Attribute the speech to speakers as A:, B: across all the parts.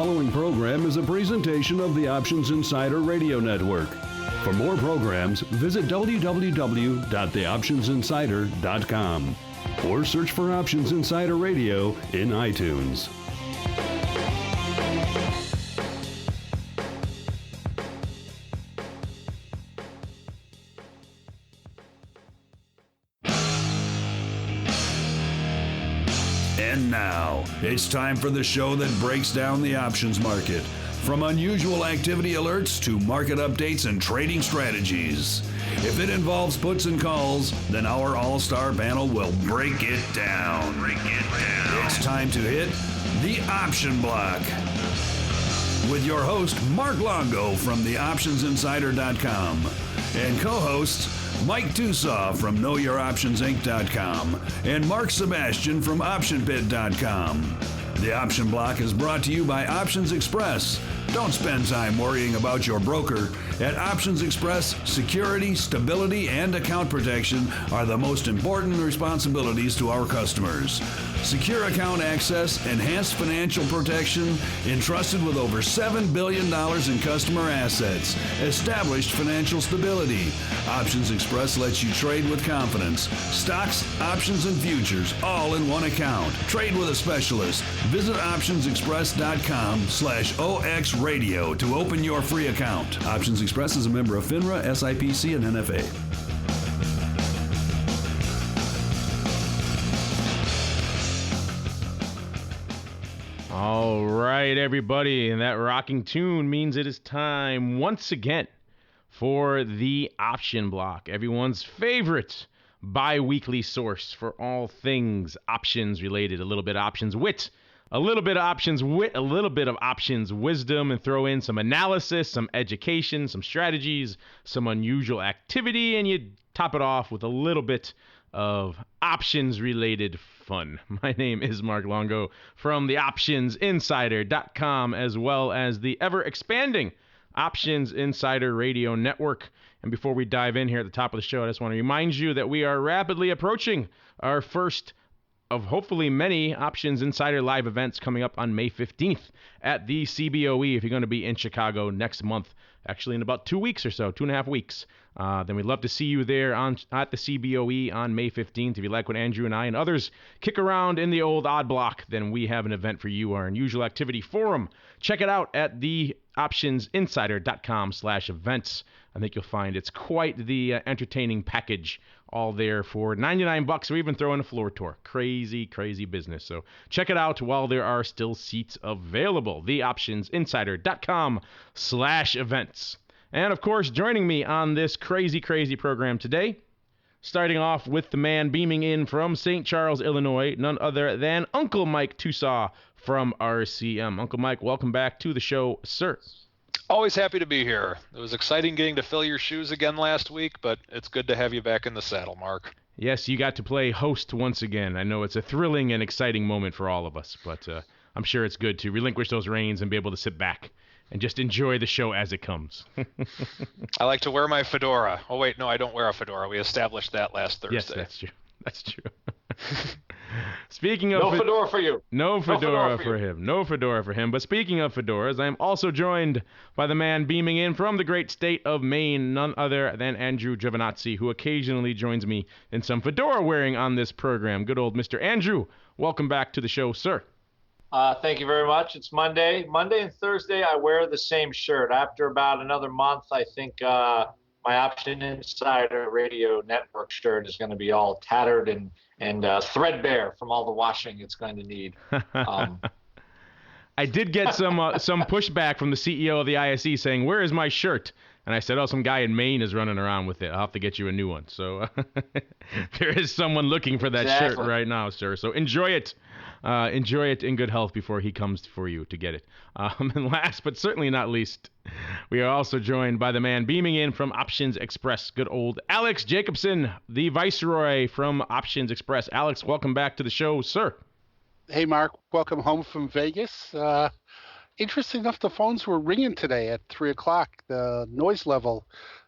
A: following program is a presentation of the Options Insider Radio Network. For more programs, visit www.theoptionsinsider.com or search for Options Insider Radio in iTunes.
B: And now, it's time for the show that breaks down the options market. From unusual activity alerts to market updates and trading strategies. If it involves puts and calls, then our all-star panel will break it down. It's time to hit the Option Block. With your host, Mark Longo from theoptionsinsider.com and co-hosts Mike Tusaw from KnowYourOptionsInc.com and Mark Sebastian from OptionPit.com. The Option Block is brought to you by Options Express. Don't spend time worrying about your broker. At Options Express, security, stability, and account protection are the most important responsibilities to our customers. Secure account access, enhanced financial protection, entrusted with over $7 billion in customer assets, established financial stability. Options Express lets you trade with confidence. Stocks, options, and futures, all in one account. Trade with a specialist. Visit optionsexpress.com/OXradio to open your free account. Options Express is a member of FINRA, SIPC, and NFA.
C: All right, everybody, and that rocking tune means it is time once again for the Option Block, everyone's favorite bi-weekly source for all things options related. A little bit of options wit, a little bit of options wit, a little bit of options wisdom, and throw in some analysis, some education, some strategies, some unusual activity, and you top it off with a little bit of options-related fun. My name is Mark Longo from the OptionsInsider.com, as well as the ever-expanding Options Insider Radio Network. And before we dive in here at the top of the show, I just want to remind you that we are rapidly approaching our first of hopefully many Options Insider live events coming up on May 15th at the CBOE. If you're going to be in Chicago next month, actually in about 2 weeks or so, 2.5 weeks, then we'd love to see you there at the CBOE on May 15th. If you like what Andrew and I and others kick around in the old odd block, then we have an event for you, our unusual activity forum. Check it out at the optionsinsider.com/events. I think you'll find it's quite the entertaining package, all there for $99, or even throw in a floor tour. Crazy, crazy business. So check it out while there are still seats available. theoptionsinsider.com/events. And of course, joining me on this crazy, crazy program today, starting off with the man beaming in from St. Charles, Illinois, none other than Uncle Mike Tusaw from RCM. Uncle Mike, welcome back to the show, sir.
D: Always happy to be here. It was exciting getting to fill your shoes again last week, but it's good to have you back in the saddle, Mark.
C: Yes, you got to play host once again. I know it's a thrilling and exciting moment for all of us, but I'm sure it's good to relinquish those reins and be able to sit back and just enjoy the show as it comes.
D: I like to wear my fedora. Oh, wait, no, I don't wear a fedora. We established that last Thursday.
C: Yes, that's true. That's true. Speaking of...
E: No fedora for you.
C: No fedora for him. No fedora for him. But speaking of fedoras, I am also joined by the man beaming in from the great state of Maine, none other than Andrew Giovinazzi, who occasionally joins me in some fedora wearing on this program. Good old Mr. Andrew. Welcome back to the show, sir.
E: Thank you very much. It's Monday. Monday and Thursday, I wear the same shirt. After about another month, I think my Option Insider Radio Network shirt is going to be all tattered and threadbare from all the washing it's going to need.
C: I did get some pushback from the CEO of the ISE saying, "Where is my shirt?" And I said, "Oh, some guy in Maine is running around with it. I'll have to get you a new one." So there is someone looking for that shirt right now, sir. So enjoy it. Enjoy it in good health before he comes for you to get it. And last but certainly not least, we are also joined by the man beaming in from Options Express, good old Alex Jacobson, the Viceroy from Options Express. Alex, welcome back to the show, sir.
F: Hey, Mark. Welcome home from Vegas. Interesting enough, the phones were ringing today at 3 o'clock. The noise level,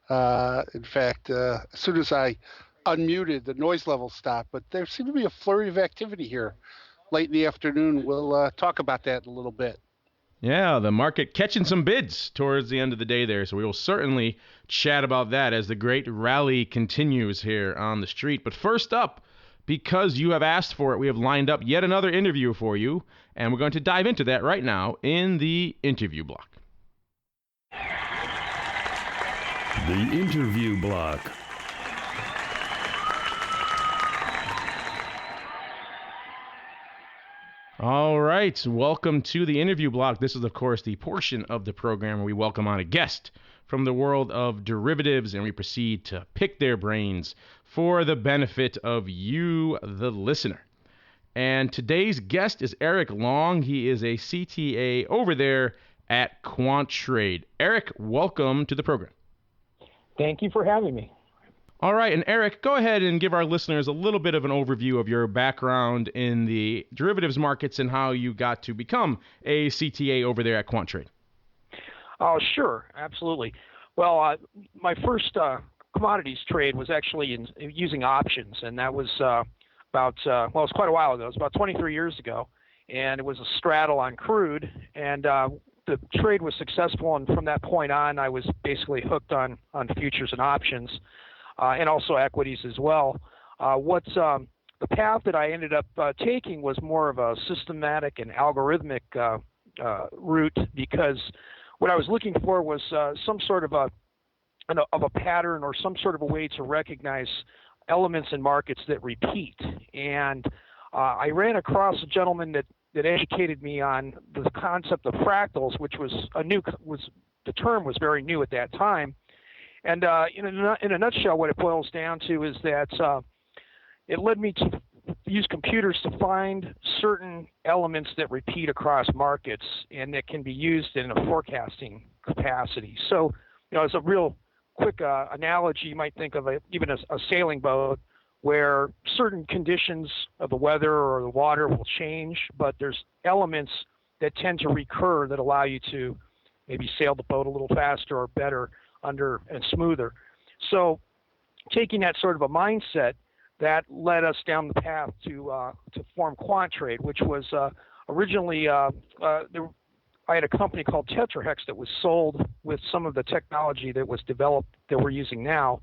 F: in fact, as soon as I unmuted, the noise level stopped. But there seemed to be a flurry of activity here late in the afternoon. We'll talk about that in a little bit.
C: Yeah, the market catching some bids towards the end of the day there, so we will certainly chat about that as the great rally continues here on the street. But first up, because you have asked for it, we have lined up yet another interview for you, and we're going to dive into that right now in the interview block.
A: The interview block.
C: All right, welcome to the interview block. This is, of course, the portion of the program where we welcome on a guest from the world of derivatives, and we proceed to pick their brains for the benefit of you, the listener. And today's guest is Erik Long. He is a CTA over there at Quant Trade. Erik, welcome to the program.
G: Thank you for having me.
C: All right, and Erik, go ahead and give our listeners a little bit of an overview of your background in the derivatives markets and how you got to become a CTA over there at Quant Trade.
G: Oh, sure, absolutely. Well, my first commodities trade was actually using options, and that was it was quite a while ago. It was about 23 years ago, and it was a straddle on crude, and the trade was successful, and from that point on, I was basically hooked on futures and options. And also equities as well. The path that I ended up taking was more of a systematic and algorithmic route, because what I was looking for was some sort of a pattern or some sort of a way to recognize elements in markets that repeat. And I ran across a gentleman that educated me on the concept of fractals, which was the term was very new at that time. And in a nutshell, what it boils down to is that it led me to use computers to find certain elements that repeat across markets and that can be used in a forecasting capacity. So, as a real quick analogy, you might think of even a sailing boat where certain conditions of the weather or the water will change, but there's elements that tend to recur that allow you to maybe sail the boat a little faster or better under and smoother. So taking that sort of a mindset, that led us down the path to form Quant Trade, which was originally I had a company called Tetrahex that was sold with some of the technology that was developed that we're using now.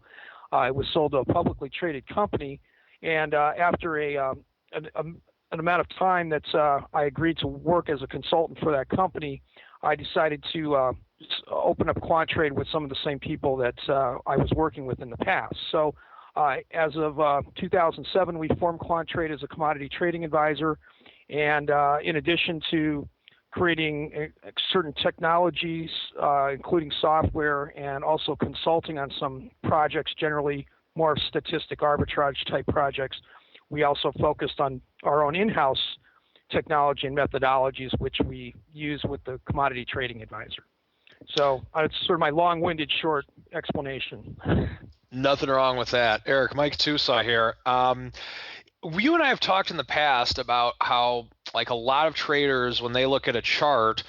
G: It was sold to a publicly traded company, and after an amount of time that I agreed to work as a consultant for that company, I decided to open up Quant Trade with some of the same people that I was working with in the past. So as of 2007, we formed Quant Trade as a commodity trading advisor. And in addition to creating certain technologies, including software, and also consulting on some projects, generally more statistic arbitrage type projects, we also focused on our own in-house technology and methodologies, which we use with the commodity trading advisor. So it's sort of my long-winded short explanation.
D: Nothing wrong with that. Erik, Mike Tusaw here. You and I have talked in the past about how, like, a lot of traders, when they look at a chart,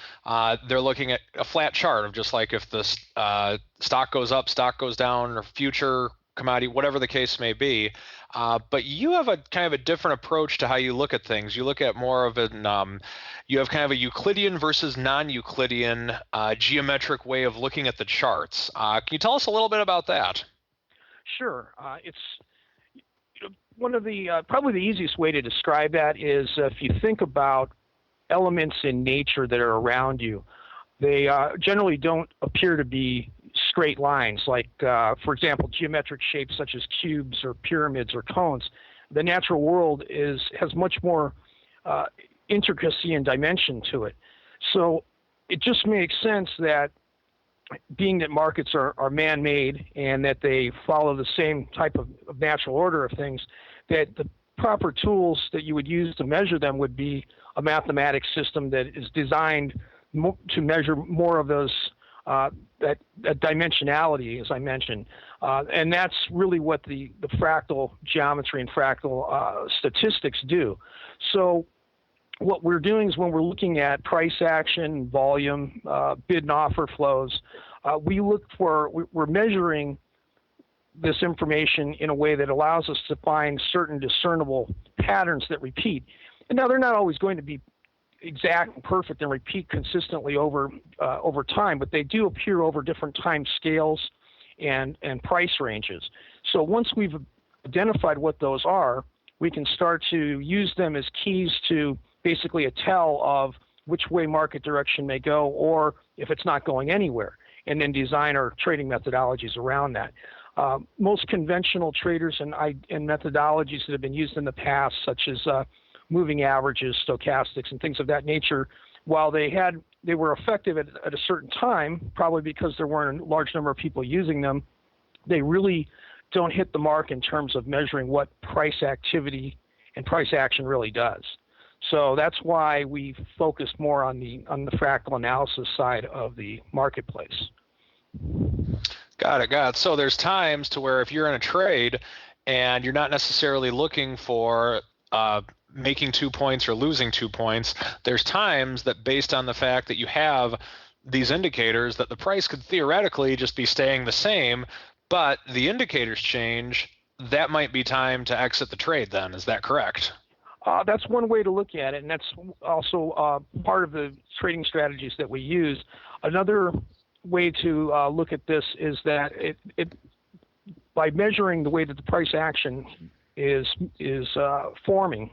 D: they're looking at a flat chart of just like if the stock goes up, stock goes down, or future commodity, whatever the case may be. But you have a kind of a different approach to how you look at things. You look at more of an, you have kind of a Euclidean versus non-Euclidean geometric way of looking at the charts. Can you tell us a little bit about that?
G: Sure. It's one of the, probably the easiest way to describe that is if you think about elements in nature that are around you, they generally don't appear to be straight lines, like, for example, geometric shapes such as cubes or pyramids or cones. The natural world has much more intricacy and dimension to it. So it just makes sense that, being that markets are man-made and that they follow the same type of natural order of things, that the proper tools that you would use to measure them would be a mathematics system that is designed to measure more of those that dimensionality, as I mentioned, and that's really what the fractal geometry and fractal statistics do. So what we're doing is when we're looking at price action, volume, bid and offer flows, we're measuring this information in a way that allows us to find certain discernible patterns that repeat. And now they're not always going to be exact and perfect and repeat consistently over time, but they do appear over different time scales and price ranges. So once we've identified what those are, we can start to use them as keys to basically a tell of which way market direction may go, or if it's not going anywhere, and then design our trading methodologies around that. Most conventional traders and methodologies that have been used in the past, such as moving averages, stochastics, and things of that nature, while they were effective at a certain time, probably because there weren't a large number of people using them, they really don't hit the mark in terms of measuring what price activity and price action really does. So that's why we focus more on the fractal analysis side of the marketplace.
D: Got it. So there's times to where if you're in a trade and you're not necessarily looking for making 2 points or losing 2 points, there's times that based on the fact that you have these indicators that the price could theoretically just be staying the same, but the indicators change, that might be time to exit the trade then. Is that correct?
G: That's one way to look at it, and that's also part of the trading strategies that we use. Another way to look at this is that it by measuring the way that the price action is forming,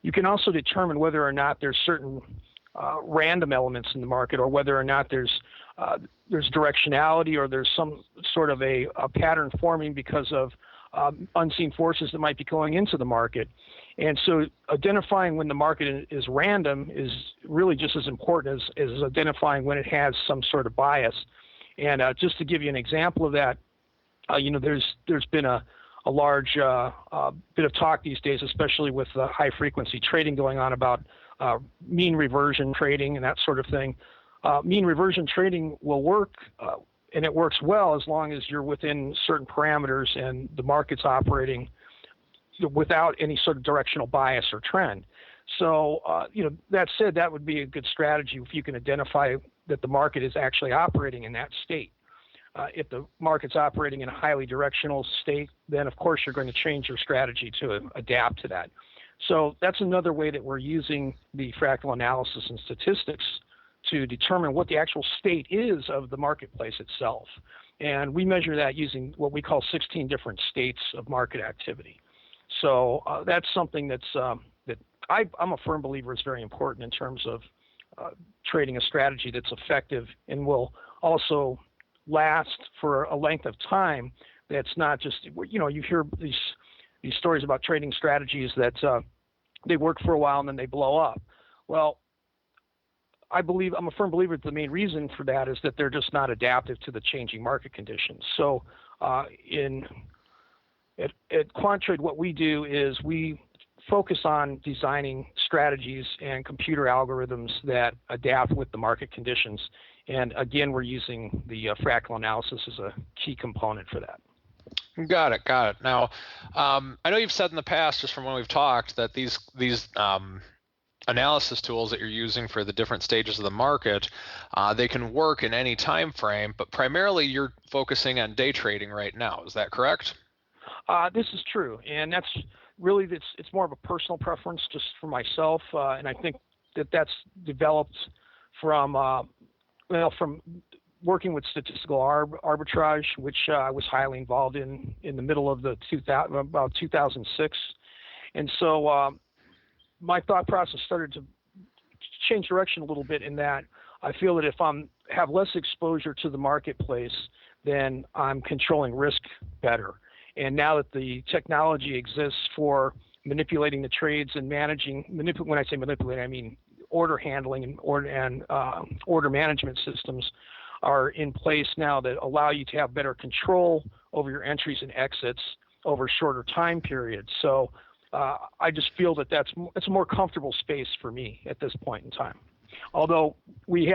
G: you can also determine whether or not there's certain random elements in the market, or whether or not there's directionality, or there's some sort of a pattern forming because of unseen forces that might be going into the market. And so identifying when the market is random is really just as important as identifying when it has some sort of bias. And just to give you an example of that, there's been a large bit of talk these days, especially with high frequency trading going on, about mean reversion trading and that sort of thing. Mean reversion trading will work, and it works well as long as you're within certain parameters and the market's operating without any sort of directional bias or trend. So, that said, that would be a good strategy if you can identify that the market is actually operating in that state. If the market's operating in a highly directional state, then of course you're going to change your strategy to adapt to that. So that's another way that we're using the fractal analysis and statistics to determine what the actual state is of the marketplace itself. And we measure that using what we call 16 different states of market activity. So that's something that I'm a firm believer is very important in terms of trading a strategy that's effective and will also last for a length of time. That's not just, you hear these stories about trading strategies that they work for a while and then they blow up. Well, I'm a firm believer that the main reason for that is that they're just not adaptive to the changing market conditions. So at Quant Trade, what we do is we focus on designing strategies and computer algorithms that adapt with the market conditions. And again, we're using the fractal analysis as a key component for that.
D: Got it. Now, I know you've said in the past, just from when we've talked, that these analysis tools that you're using for the different stages of the market, they can work in any time frame, but primarily you're focusing on day trading right now. Is that correct?
G: This is true, and that's really it's more of a personal preference just for myself, and I think that's developed from working with statistical arbitrage, which I was highly involved in the middle of about 2006, and so my thought process started to change direction a little bit in that I feel that if I have less exposure to the marketplace, then I'm controlling risk better. And now that the technology exists for manipulating the trades and when I say manipulating, I mean order handling and order management systems are in place now that allow you to have better control over your entries and exits over shorter time periods. So I just feel that it's a more comfortable space for me at this point in time. Although we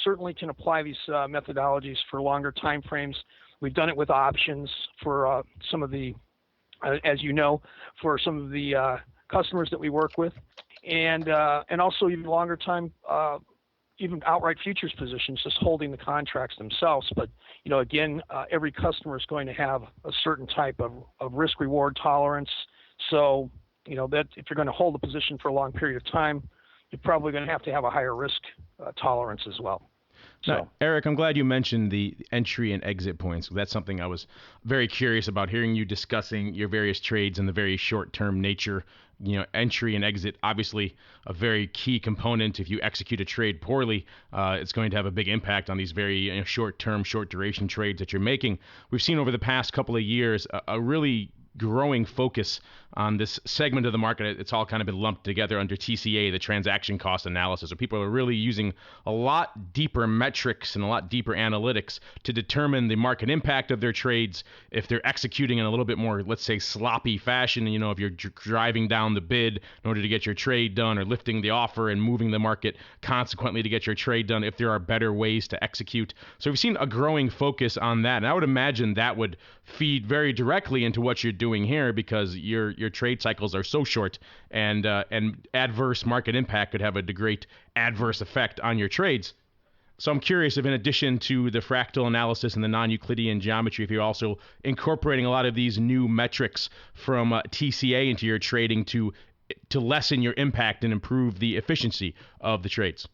G: certainly can apply these methodologies for longer time frames. We've done it with options for some of the, as you know, for some of the customers that we work with, and also even longer time, even outright futures positions, just holding the contracts themselves. But again, every customer is going to have a certain type of risk-reward tolerance. So that if you're going to hold a position for a long period of time, you're probably going to have a higher risk tolerance as well. So,
C: now, Erik, I'm glad you mentioned the entry and exit points. That's something I was very curious about, hearing you discussing your various trades and the very short-term nature. Entry and exit, obviously a very key component. If you execute a trade poorly, it's going to have a big impact on these very short-term, short-duration trades that you're making. We've seen over the past couple of years a really growing focus on this segment of the market. It's all kind of been lumped together under TCA, the transaction cost analysis. So people are really using a lot deeper metrics and a lot deeper analytics to determine the market impact of their trades. If they're executing in a little bit more, let's say, sloppy fashion, if you're driving down the bid in order to get your trade done, or lifting the offer and moving the market consequently to get your trade done, if there are better ways to execute. So we've seen a growing focus on that. And I would imagine that would feed very directly into what you're doing here, because your trade cycles are so short, and adverse market impact could have a great adverse effect on your trades. So I'm curious if, in addition to the fractal analysis and the non-Euclidean geometry, if you're also incorporating a lot of these new metrics from TCA into your trading to lessen your impact and improve the efficiency of the trades.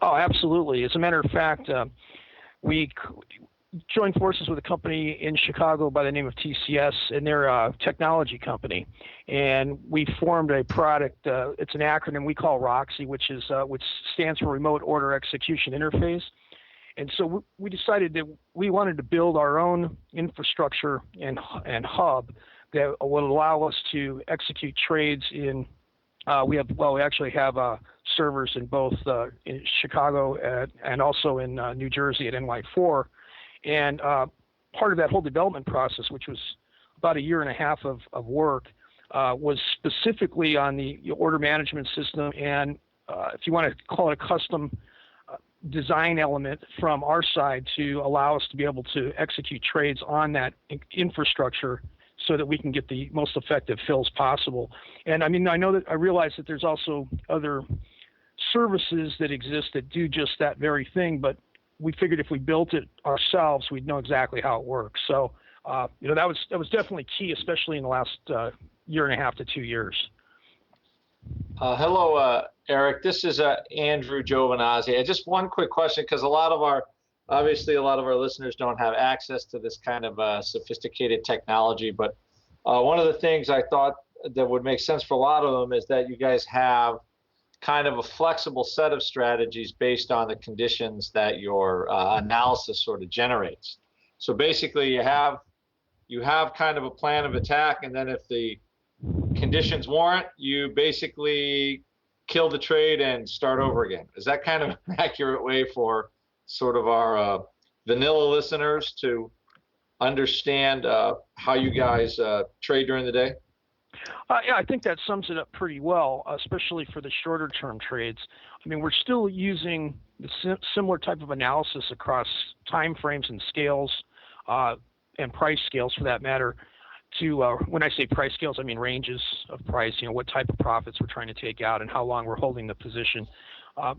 G: Oh, absolutely. As a matter of fact, we joined forces with a company in Chicago by the name of TCS, and they're a technology company. And we formed a product. It's an acronym we call ROXY, which stands for Remote Order Execution Interface. And so we decided that we wanted to build our own infrastructure and hub that would allow us to execute trades in. We actually have servers in both in Chicago and also in New Jersey at NY4. And part of that whole development process, which was about a year and a half of work, was specifically on the order management system, and if you want to call it a custom design element from our side to allow us to be able to execute trades on that infrastructure so that we can get the most effective fills possible. And I realize that there's also other services that exist that do just that very thing, but we figured if we built it ourselves, we'd know exactly how it works. So, that was definitely key, especially in the last year and a half to 2 years.
E: Hello, Erik. This is Andrew Giovinazzi. Just one quick question, because a lot of our listeners don't have access to this kind of sophisticated technology. But one of the things I thought that would make sense for a lot of them is that you guys have kind of a flexible set of strategies based on the conditions that your analysis sort of generates. So basically you have kind of a plan of attack, and then if the conditions warrant, you basically kill the trade and start over again. Is that kind of an accurate way for sort of our vanilla listeners to understand how you guys trade during the day?
G: Yeah, I think that sums it up pretty well, especially for the shorter term trades. I mean, we're still using the similar type of analysis across time frames and scales, and price scales for that matter. When I say price scales, I mean ranges of price, what type of profits we're trying to take out and how long we're holding the position.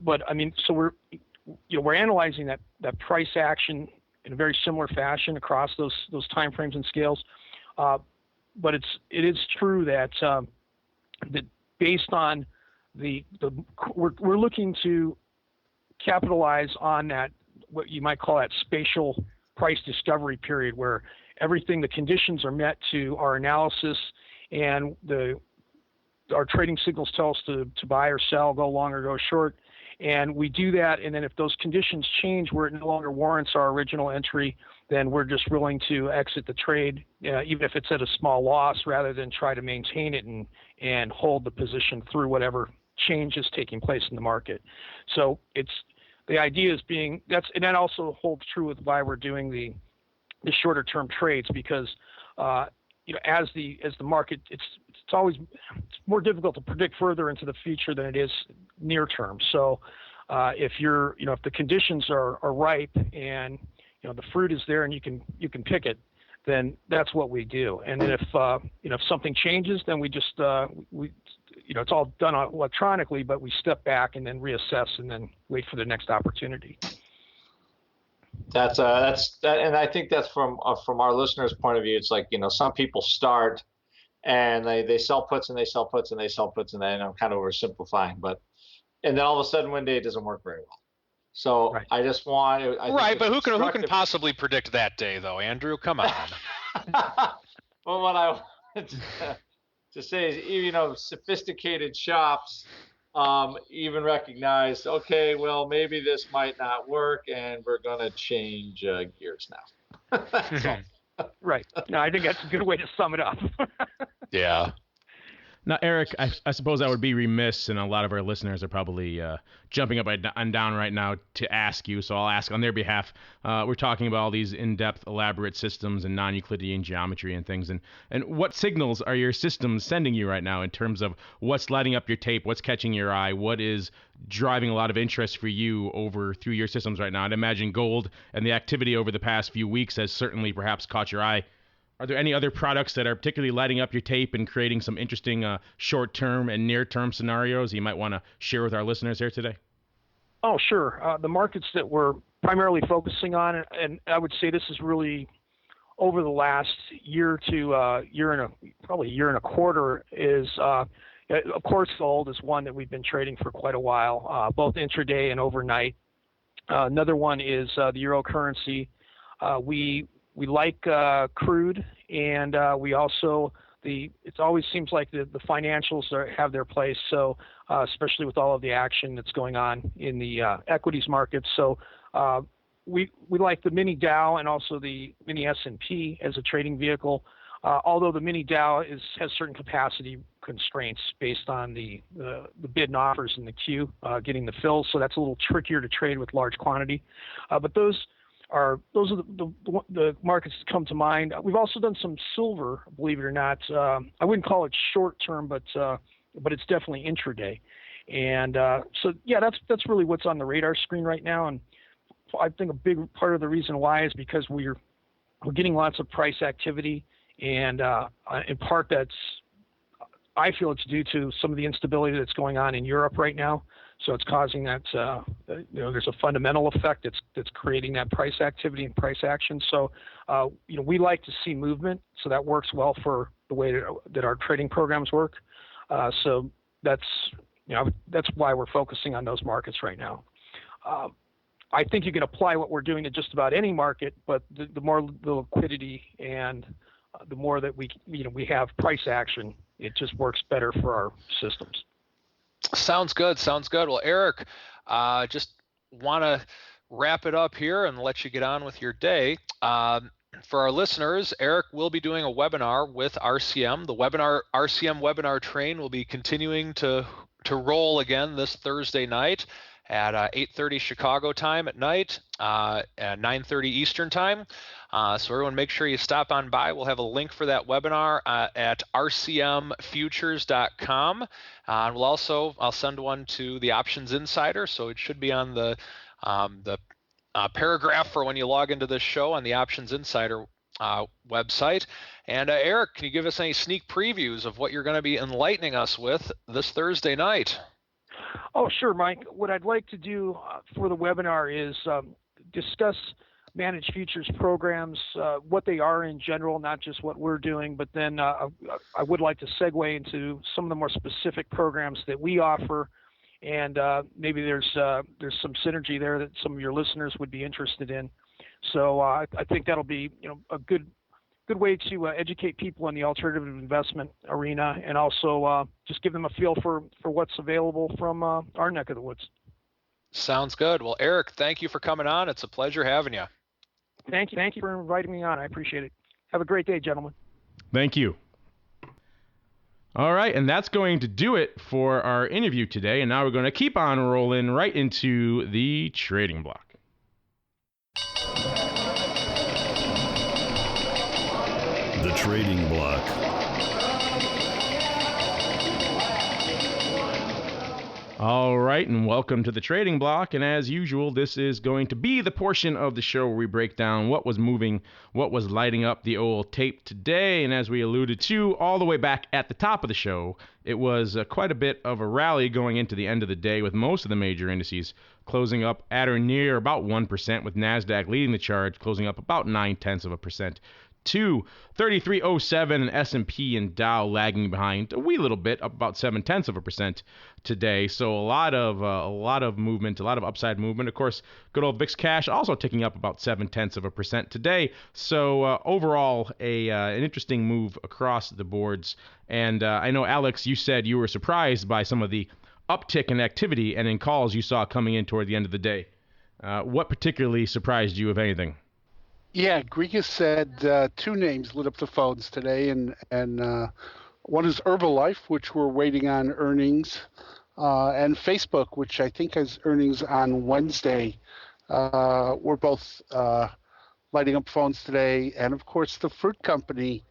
G: But I mean, so we're analyzing that price action in a very similar fashion across those time frames and scales. But it is true that that based on we're looking to capitalize on that, what you might call that spatial price discovery period, where the conditions are met to our analysis, and our trading signals tell us to buy or sell, go long or go short. And we do that, and then if those conditions change where it no longer warrants our original entry, then we're just willing to exit the trade, even if it's at a small loss, rather than try to maintain it and hold the position through whatever change is taking place in the market. So the idea is and that also holds true with why we're doing the shorter term trades, because as the market, it's more difficult to predict further into the future than it is near term. So if the conditions are ripe and the fruit is there and you can pick it, then that's what we do. And then if something changes, then we just it's all done electronically, but we step back and then reassess and then wait for the next opportunity.
E: That's and I think that's from our listeners' point of view. It's like, some people start and they sell puts and they sell puts and they sell puts, and then I'm kind of oversimplifying, but and then all of a sudden one day it doesn't work very well. So
G: Right.
E: I just want
D: Right, but who can possibly predict that day, though, Andrew? Come on.
E: Well, what I wanted to say is, sophisticated shops even recognize, okay, well, maybe this might not work, and we're going to change gears now. So,
G: Right. No, I think that's a good way to sum it up.
D: Yeah.
C: Now, Erik, I suppose I would be remiss, and a lot of our listeners are probably jumping up and down right now to ask you, so I'll ask on their behalf. We're talking about all these in-depth, elaborate systems and non-Euclidean geometry and things, and what signals are your systems sending you right now in terms of what's lighting up your tape, what's catching your eye, what is driving a lot of interest for you through your systems right now? I'd imagine gold and the activity over the past few weeks has certainly perhaps caught your eye. Are there any other products that are particularly lighting up your tape and creating some interesting short-term and near-term scenarios you might want to share with our listeners here today?
G: Oh, sure. The markets that we're primarily focusing on, and I would say this is really over the last year to probably a year and a quarter, is of course gold is one that we've been trading for quite a while, both intraday and overnight. Another one is the euro currency. We like crude, and we also it always seems like the financials have their place. So especially with all of the action that's going on in the equities markets. So we like the mini Dow and also the mini S&P as a trading vehicle. Although the mini Dow has certain capacity constraints based on the bid and offers in the queue, getting the fills. So that's a little trickier to trade with large quantity. But those are the markets that come to mind. We've also done some silver, believe it or not. I wouldn't call it short term, but it's definitely intraday. And so yeah, that's really what's on the radar screen right now. And I think a big part of the reason why is because we're getting lots of price activity, and in part I feel it's due to some of the instability that's going on in Europe right now. So it's causing that, there's a fundamental effect that's creating that price activity and price action. So, we like to see movement. So that works well for the way that our trading programs work. So that's why we're focusing on those markets right now. I think you can apply what we're doing to just about any market, but the more the liquidity and the more that we have price action, it just works better for our systems.
D: Sounds good. Well, Erik, just want to wrap it up here and let you get on with your day. For our listeners, Erik will be doing a webinar with RCM. The RCM webinar train will be continuing to roll again this Thursday night at 8:30 Chicago time at night, at 9:30 Eastern time. So everyone make sure you stop on by. We'll have a link for that webinar at rcmfutures.com. And I'll send one to the Options Insider, so it should be on the paragraph for when you log into this show on the Options Insider website. And Erik, can you give us any sneak previews of what you're going to be enlightening us with this Thursday night?
G: Oh, sure, Mike. What I'd like to do for the webinar is discuss managed futures programs, what they are in general, not just what we're doing, but then I would like to segue into some of the more specific programs that we offer, and maybe there's some synergy there that some of your listeners would be interested in. So I think that'll be a good way to educate people in the alternative investment arena, and also just give them a feel for what's available from our neck of the woods.
D: Sounds good. Well, Erik, thank you for coming on. It's a pleasure having you.
G: Thank you for inviting me on. I appreciate it. Have a great day, gentlemen.
C: Thank you. All right, and that's going to do it for our interview today. And now we're going to keep on rolling right into the trading block.
A: The trading block.
C: All right, and welcome to the trading block. And as usual, this is going to be the portion of the show where we break down what was moving, what was lighting up the old tape today. And as we alluded to all the way back at the top of the show, it was quite a bit of a rally going into the end of the day, with most of the major indices closing up at or near about 1%, with NASDAQ leading the charge, closing up about 0.9% to 3307, and S&P and Dow lagging behind a wee little bit, up about 0.7% today. So a lot of movement, a lot of upside movement. Of course, good old VIX cash also ticking up about 0.7% today. So overall, an interesting move across the boards. And I know, Alex, you said you were surprised by some of the uptick in activity and in calls you saw coming in toward the end of the day. What particularly surprised you, if anything?
F: Yeah, Grigas said two names lit up the phones today, and one is Herbalife, which we're waiting on earnings, and Facebook, which I think has earnings on Wednesday. We're both lighting up phones today, and of course the fruit company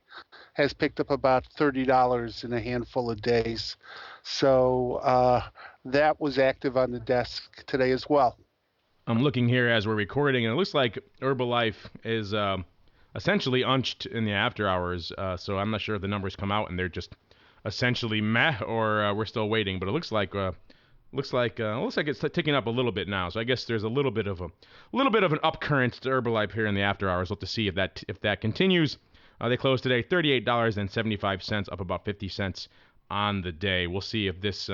F: has picked up about $30 in a handful of days. So that was active on the desk today as well.
C: I'm looking here as we're recording, and it looks like Herbalife is essentially unched in the after hours. So I'm not sure if the numbers come out and they're just essentially meh, or we're still waiting. But it looks like it's ticking up a little bit now. So I guess there's a little bit of an upcurrent to Herbalife here in the after hours. We'll have to see if that continues. They closed today $38.75, up about 50 cents on the day. We'll see if this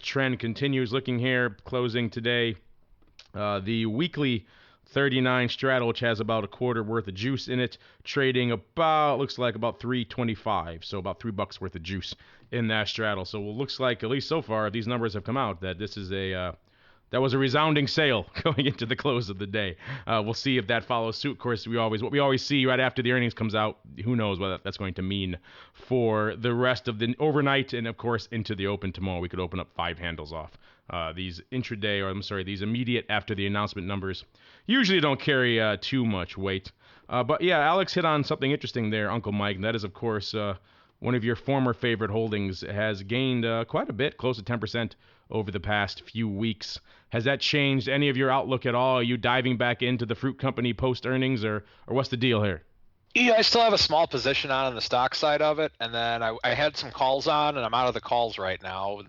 C: trend continues. Looking here, closing today. The weekly 39 straddle, which has about a quarter worth of juice in it, trading looks like about $3.25, so about $3 worth of juice in that straddle. So it looks like, at least so far, these numbers have come out, that this is that was a resounding sale going into the close of the day. We'll see if that follows suit. Of course, what we always see right after the earnings comes out, who knows what that's going to mean for the rest of the overnight, and of course into the open tomorrow. We could open up 5 handles off. These immediate after the announcement numbers usually don't carry too much weight. But yeah, Alex hit on something interesting there, Uncle Mike, and that is, of course, one of your former favorite holdings has gained quite a bit, close to 10% over the past few weeks. Has that changed any of your outlook at all? Are you diving back into the fruit company post-earnings, or what's the deal here?
D: Yeah, I still have a small position on the stock side of it, and then I had some calls on, and I'm out of the calls right now.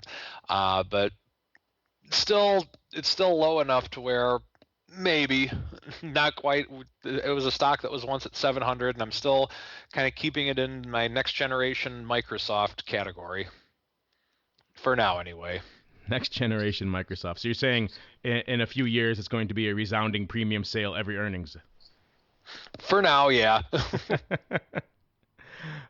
D: But it's still low enough to where maybe not quite. It was a stock that was once at 700, and I'm still kind of keeping it in my next generation Microsoft category for now, anyway.
C: Next generation Microsoft. So you're saying in a few years it's going to be a resounding premium sale every earnings?
D: For now, yeah.
C: Of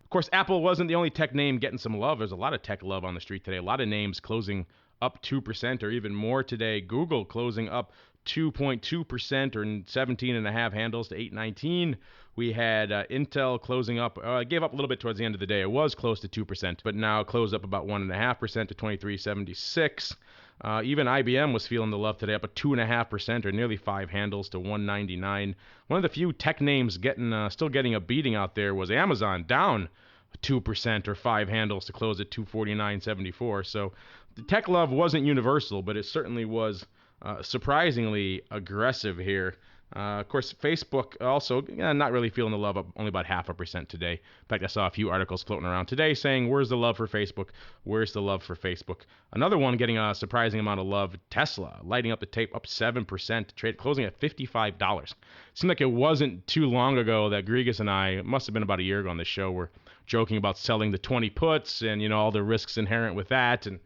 C: course, Apple wasn't the only tech name getting some love. There's a lot of tech love on the street today. A lot of names closing up 2% or even more today. Google closing up 2.2% or 17.5 handles to 819. We had Intel closing up, gave up a little bit towards the end of the day. It was close to 2%, but now closed up about 1.5% to 2376. Even IBM was feeling the love today, up at 2.5% or nearly 5 handles to 199. One of the few tech names still getting a beating out there was Amazon, down 2% or 5 handles to close at 249.74. So the tech love wasn't universal, but it certainly was surprisingly aggressive here. Of course, Facebook also not really feeling the love, up only about 0.5% today. In fact, I saw a few articles floating around today saying, where's the love for Facebook? Where's the love for Facebook? Another one getting a surprising amount of love, Tesla, lighting up the tape, up 7%, trade closing at $55. Seemed like it wasn't too long ago that Grigas and I, it must have been about a year ago on this show, were joking about selling the 20 puts and, all the risks inherent with that. And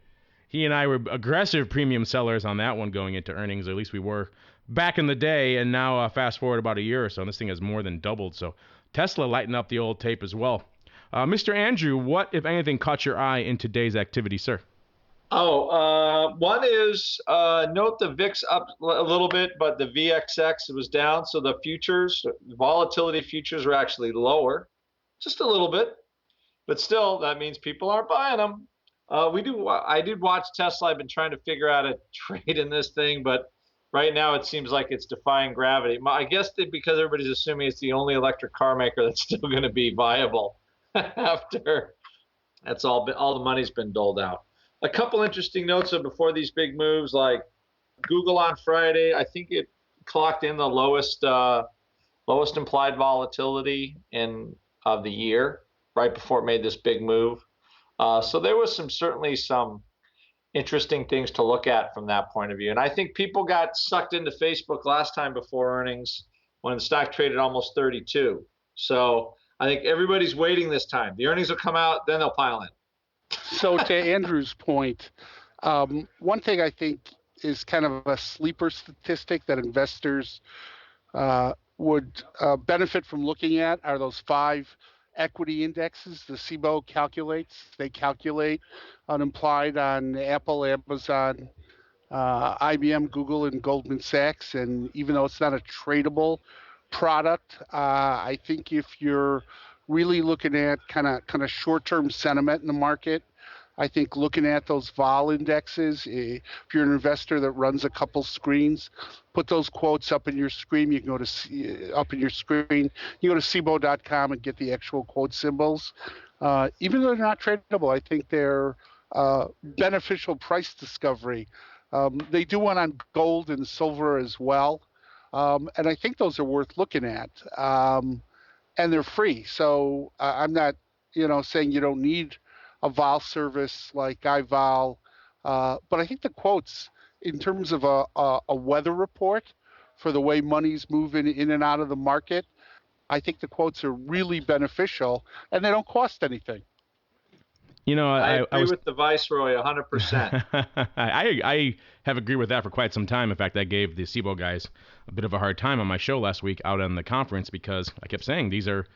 C: he and I were aggressive premium sellers on that one going into earnings, or at least we were back in the day. And now fast forward about a year or so, and this thing has more than doubled. So Tesla lighting up the old tape as well. Mr. Andrew, what, if anything, caught your eye in today's activity, sir?
E: One is note the VIX up a little bit, but the VXX was down. So the futures, volatility futures were actually lower, just a little bit. But still, that means people aren't buying them. I did watch Tesla. I've been trying to figure out a trade in this thing, but right now it seems like it's defying gravity. I guess because everybody's assuming it's the only electric car maker that's still going to be viable after that's all the money's been doled out. A couple interesting notes before these big moves, like Google on Friday, I think it clocked in the lowest implied volatility of the year right before it made this big move. So there was certainly some interesting things to look at from that point of view. And I think people got sucked into Facebook last time before earnings when the stock traded almost 32. So I think everybody's waiting this time. The earnings will come out, then they'll pile in.
F: So to Andrew's point, one thing I think is kind of a sleeper statistic that investors would benefit from looking at are those 5 equity indexes the CBOE calculates. They calculate unimplied on Apple, Amazon, IBM, Google, and Goldman Sachs. And even though it's not a tradable product, I think if you're really looking at kind of short-term sentiment in the market, I think looking at those vol indexes, if you're an investor that runs a couple screens, put those quotes up in your screen. You can go to up in your screen. You go to CBOE.com and get the actual quote symbols. Even though they're not tradable, I think they're beneficial price discovery. They do one on gold and silver as well, and I think those are worth looking at. And they're free, so I'm not, saying you don't need a vol service like iVol, but I think the quotes in terms of a weather report for the way money's moving in and out of the market, I think the quotes are really beneficial, and they don't cost anything.
E: I agree with the Viceroy 100%.
C: I have agreed with that for quite some time. In fact, I gave the CBOE guys a bit of a hard time on my show last week out on the conference because I kept saying these are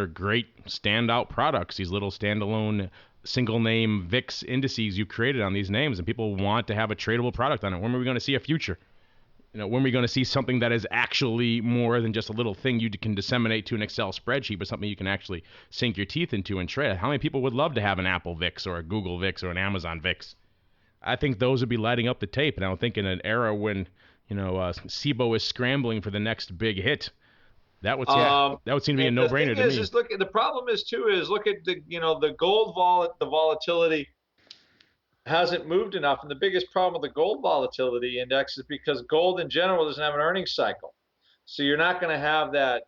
C: great standout products, these little standalone single name VIX indices you created on these names, and people want to have a tradable product on it. When are we going to see a future? When are we going to see something that is actually more than just a little thing you can disseminate to an Excel spreadsheet, but something you can actually sink your teeth into and trade? How many people would love to have an Apple VIX or a Google VIX or an Amazon VIX? I think those would be lighting up the tape, and I think in an era when CBOE is scrambling for the next big hit, that would seem to be a no-brainer to me.
E: The problem is look at the gold the volatility hasn't moved enough, and the biggest problem with the gold volatility index is because gold in general doesn't have an earnings cycle, so you're not going to have that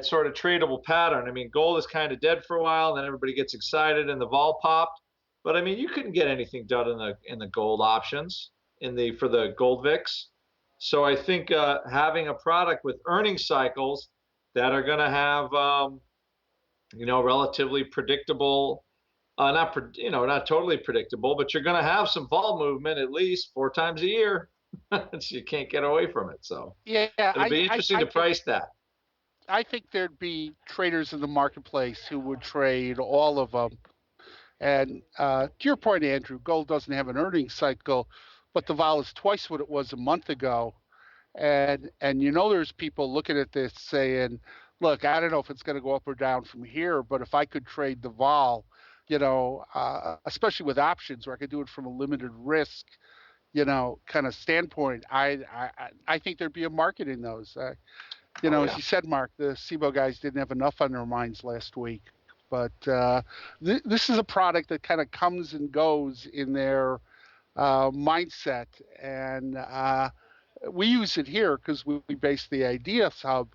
E: sort of tradable pattern. I mean, gold is kind of dead for a while, and then everybody gets excited and the vol popped, but I mean, you couldn't get anything done in the gold options for the gold VIX. So I think having a product with earnings cycles that are going to have relatively predictable. Not totally predictable, but you're going to have some vol movement at least 4 times a year. So you can't get away from it. So
F: yeah,
E: it'll be interesting to price that.
F: I think there'd be traders in the marketplace who would trade all of them. And to your point, Andrew, gold doesn't have an earnings cycle, but the vol is twice what it was a month ago. And there's people looking at this saying, look, I don't know if it's going to go up or down from here, but if I could trade the vol, especially with options where I could do it from a limited risk, kind of standpoint, I think there'd be a market in those. As you said, Mark, the CBOE guys didn't have enough on their minds last week. But this is a product that kind of comes and goes in their mindset. And we use it here because we base the Ideas Hub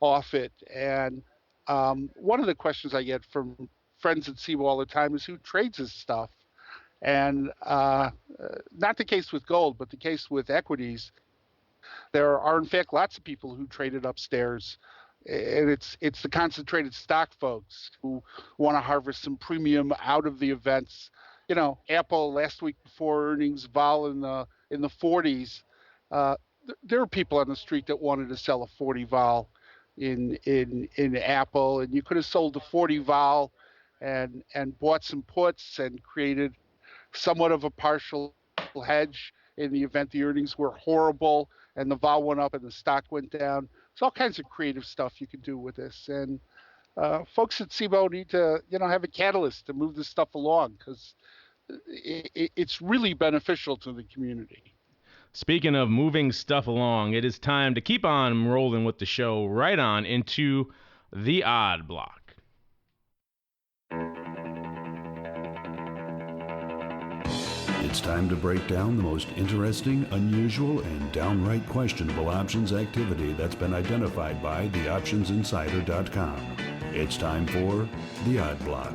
F: off it. And one of the questions I get from friends at CBOE all the time is who trades this stuff. And not the case with gold, but the case with equities. There are, in fact, lots of people who trade it upstairs. And it's the concentrated stock folks who want to harvest some premium out of the events. Apple last week before earnings, vol in the 40s. There were people on the street that wanted to sell a 40 vol in Apple, and you could have sold a 40 vol and bought some puts and created somewhat of a partial hedge in the event the earnings were horrible and the vol went up and the stock went down. There's all kinds of creative stuff you can do with this. And folks at CBOE need to, have a catalyst to move this stuff along because it's really beneficial to the community.
C: Speaking of moving stuff along, it is time to keep on rolling with the show right on into the Odd Block.
B: It's time to break down the most interesting, unusual, and downright questionable options activity that's been identified by theoptionsinsider.com. It's time for the Odd Block.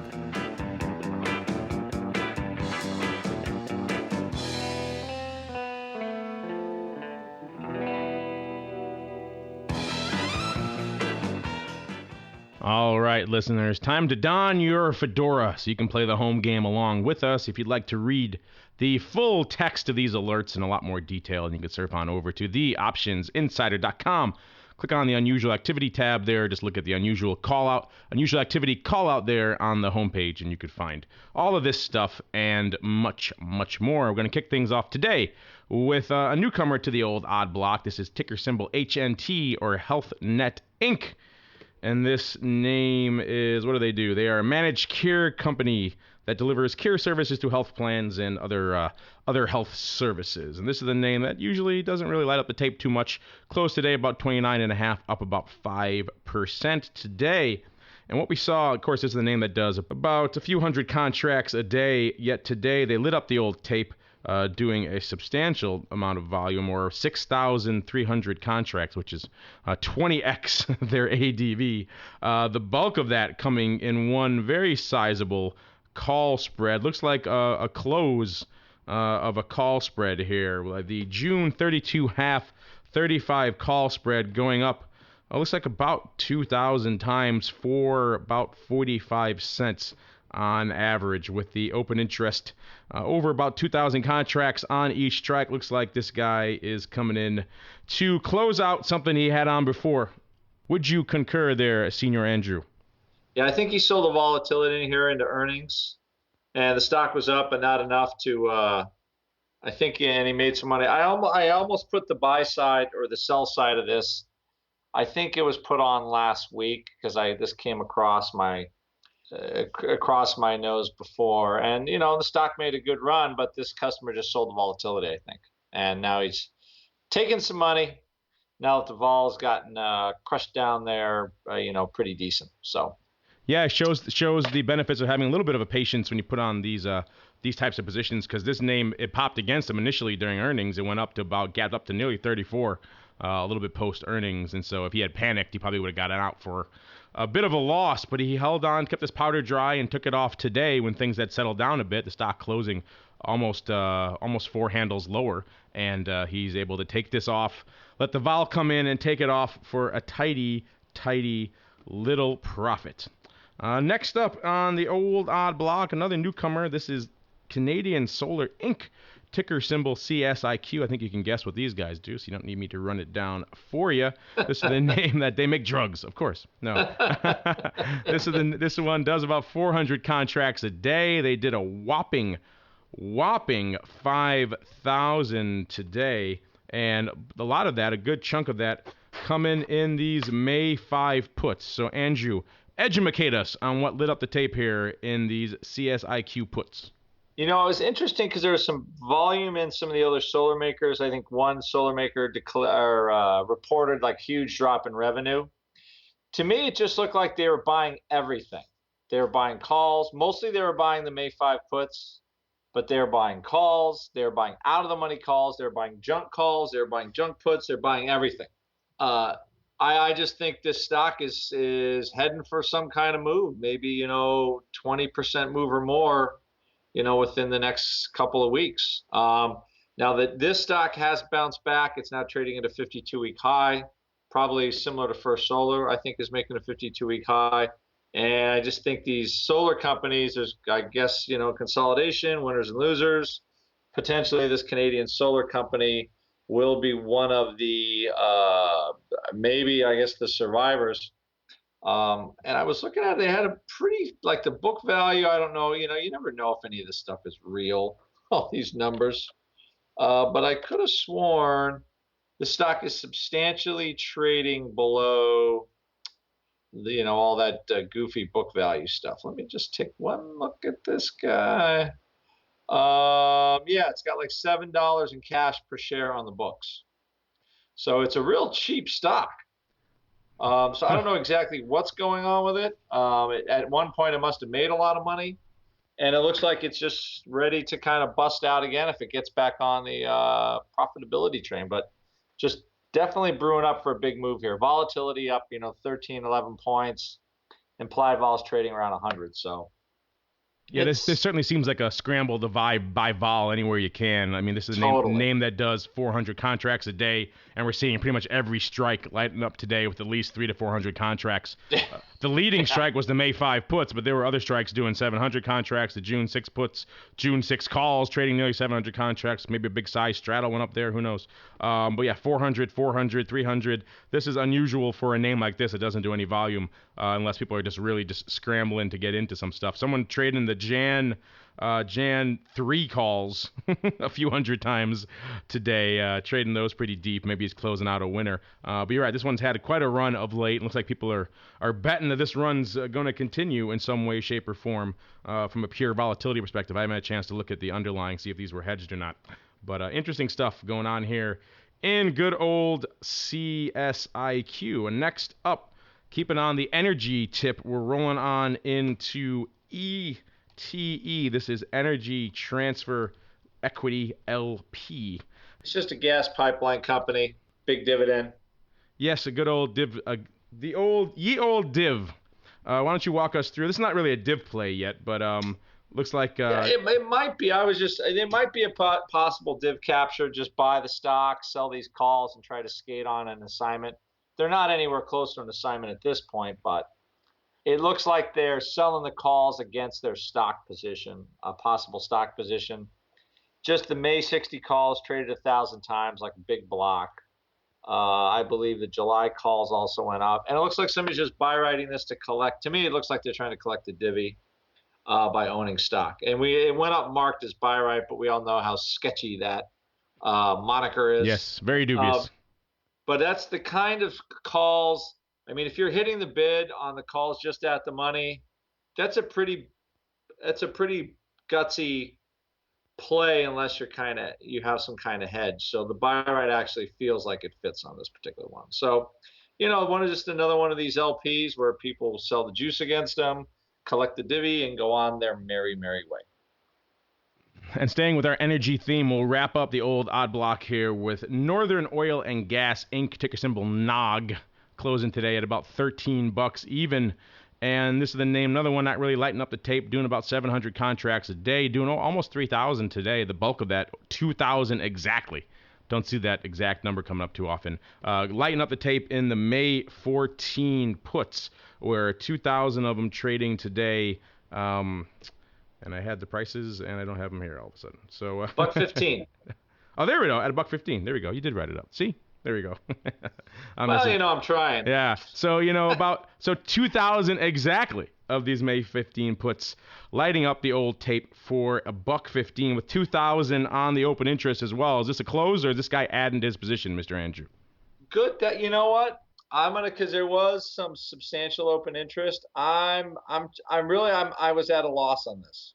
C: All right, listeners, time to don your fedora so you can play the home game along with us. If you'd like to read the full text of these alerts in a lot more detail, and you can surf on over to theoptionsinsider.com. Click on the Unusual Activity tab there. Just look at the Unusual Activity call-out there on the homepage, and you could find all of this stuff and much, much more. We're going to kick things off today with a newcomer to the old odd block. This is ticker symbol HNT, or Health Net Inc., and this name is, what do? They are a managed care company that delivers care services to health plans and other health services. And this is the name that usually doesn't really light up the tape too much. Closed today about 29.5, up about 5% today. And what we saw, of course, this is the name that does about a few hundred contracts a day. Yet today they lit up the old tape, doing a substantial amount of volume, or 6,300 contracts, which is 20x their ADV. The bulk of that coming in one very sizable call spread. Looks like a close of a call spread here. The June 32 half 35 call spread going up, looks like about 2,000 times for about 45 cents on average, with the open interest over about 2,000 contracts on each strike. Looks like this guy is coming in to close out something he had on before. Would you concur there, Senior Andrew?
E: Yeah, I think he sold the volatility in here into earnings, and the stock was up, but not enough to, I think, and he made some money. I almost put the buy side or the sell side of this. I think it was put on last week because this came across my nose before, and the stock made a good run, but this customer just sold the volatility, I think, and now he's taking some money now that the vol's gotten crushed down there, pretty decent. So
C: yeah, it shows the benefits of having a little bit of a patience when you put on these types of positions, because this name, it popped against him initially during earnings. It went up to gapped up to nearly 34 a little bit post earnings, and so if he had panicked, he probably would have gotten out for a bit of a loss, but he held on, kept his powder dry, and took it off today when things had settled down a bit. The stock closing almost 4 handles lower, and he's able to take this off, let the vol come in, and take it off for a tidy little profit. Next up on the old odd block, another newcomer. This is Canadian Solar Inc., ticker symbol CSIQ. I think you can guess what these guys do, so you don't need me to run it down for you. This is the name that they make drugs, of course. No. This one does about 400 contracts a day. They did a whopping 5,000 today, and a lot of that, a good chunk of that, coming in these May 5 puts. So Andrew, educate us on what lit up the tape here in these CSIQ puts.
E: It was interesting because there was some volume in some of the other solar makers. I think one solar maker reported like huge drop in revenue. To me, it just looked like they were buying everything. They were buying calls. Mostly they were buying the May 5 puts, but they were buying calls. They were buying out of the money calls. They were buying junk calls. They were buying junk puts. They're buying everything. I just think this stock is heading for some kind of move, maybe, 20% move or more, within the next couple of weeks. Now that this stock has bounced back, it's now trading at a 52-week high, probably similar to First Solar, I think, is making a 52-week high. And I just think these solar companies, there's, I guess, consolidation, winners and losers. Potentially this Canadian solar company will be one of the, maybe, I guess, the survivors. And I was looking at it, they had a pretty, like the book value, I don't know, you never know if any of this stuff is real, all these numbers. But I could have sworn the stock is substantially trading below, all that goofy book value stuff. Let me just take one look at this guy. Yeah, it's got like $7 in cash per share on the books. So it's a real cheap stock. So I don't know exactly what's going on with it. At one point, it must have made a lot of money, and it looks like it's just ready to kind of bust out again if it gets back on the profitability train. But just definitely brewing up for a big move here. Volatility up, 13, 11 points. Implied vol's trading around 100. So
C: yeah, this certainly seems like a scramble to buy vol anywhere you can. I mean, this is a name that does 400 contracts a day, and we're seeing pretty much every strike lighting up today with at least 300 to 400 contracts The leading strike was the May 5 puts, but there were other strikes doing 700 contracts, the June 6 puts, June 6 calls, trading nearly 700 contracts. Maybe a big size straddle went up there. Who knows? But yeah, 400, 400, 300. This is unusual for a name like this. It doesn't do any volume unless people are just really just scrambling to get into some stuff. Someone trading the Jan 3 calls a few hundred times today, trading those pretty deep. Maybe he's closing out a winner. But you're right, this one's had quite a run of late. It looks like people are betting that this run's going to continue in some way, shape, or form from a pure volatility perspective. I haven't had a chance to look at the underlying, see if these were hedged or not. But interesting stuff going on here in good old CSIQ. And next up, keeping on the energy tip, we're rolling on into ETE. This is Energy Transfer Equity LP.
E: It's just a gas pipeline company, big dividend.
C: Yes, a good old div, the old div. Why don't you walk us through? This is not really a div play yet, but looks like
E: it might be. It might be a possible div capture. Just buy the stock, sell these calls, and try to skate on an assignment. They're not anywhere close to an assignment at this point, but it looks like they're selling the calls against their stock position, a possible stock position. Just the May 60 calls traded 1,000 times, like a big block. I believe the July calls also went up. And it looks like somebody's just buy writing this to collect. To me, it looks like they're trying to collect a divvy by owning stock. And it went up marked as buy right, but we all know how sketchy that moniker is.
C: Yes, very dubious.
E: But that's the kind of calls. I mean, if you're hitting the bid on the calls just at the money, that's a pretty gutsy play unless you have some kind of hedge. So the buy right actually feels like it fits on this particular one. So, just another one of these LPs where people will sell the juice against them, collect the divvy, and go on their merry, merry way.
C: And staying with our energy theme, we'll wrap up the old odd block here with Northern Oil and Gas Inc., ticker symbol NOG, closing today at about $13 even. And this is the name, another one not really lighting up the tape, doing about 700 contracts a day, doing almost 3,000 today. The bulk of that, 2,000 exactly. Don't see that exact number coming up too often. Lighting up the tape in the May 14 puts, where 2,000 of them trading today. And I had the prices, and I don't have them here all of a sudden. So
E: $1.15.
C: Oh, there we go. At $1.15. There we go. You did write it up. See? There we go.
E: I'm trying.
C: Yeah. So, about 2,000 exactly of these May 15 puts lighting up the old tape for $1.15 with 2,000 on the open interest as well. Is this a close or is this guy adding to his position, Mr. Andrew?
E: Good. That what? Because there was some substantial open interest. I was at a loss on this.